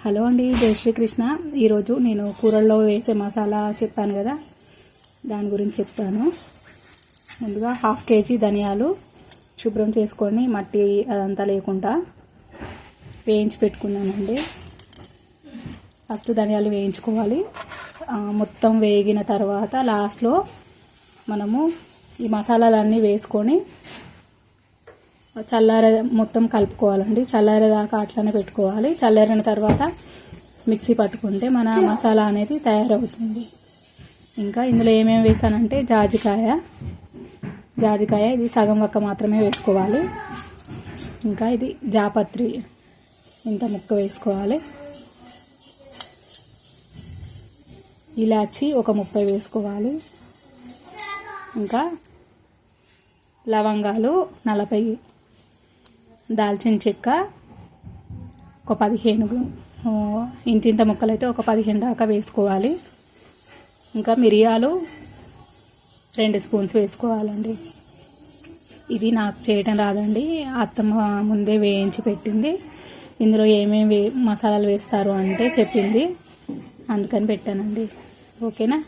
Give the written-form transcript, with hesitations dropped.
Hello అండి, జై శ్రీకృష్ణ. ఈరోజు నేను కూరల్లో వేసే మసాలా చెప్పాను కదా, దాని గురించి చెప్తాను. ముందుగా 1/2 kg ధనియాలు శుభ్రం చేసుకొని మట్టి అదంతా లేకుండా వేయించి పెట్టుకున్నానండి. ఫస్ట్ ధనియాలు వేయించుకోవాలి. మొత్తం వేగిన తర్వాత లాస్ట్లో మనము ఈ మసాలాలన్నీ వేసుకొని మొత్తం కలుపుకోవాలండి. చల్లారేదాకా అట్లనే పెట్టుకోవాలి. చల్లారిన తర్వాత మిక్సీ పట్టుకుంటే మన మసాలా అనేది తయారవుతుంది. ఇంకా ఇందులో ఏమేమి వేసానంటే జాజికాయ ఇది సగం వక్క మాత్రమే వేసుకోవాలి. ఇంకా ఇది జాపత్రి ఇంత ముక్క వేసుకోవాలి. ఇలాచి ఒక 30 వేసుకోవాలి. ఇంకా లవంగాలు 40, దాల్చిన చెక్క ఒక 15, ఇంత ముక్కలు అయితే ఒక 15 దాకా వేసుకోవాలి. ఇంకా మిరియాలు 2 స్పూన్స్ వేసుకోవాలండి. ఇది నాకు చేయటం రాదండి, అత్తమ్మ ముందే వేయించి పెట్టింది. ఇందులో ఏమేమి మసాలాలు వేస్తారు అంటే చెప్పింది, అందుకని పెట్టానండి. ఓకేనా.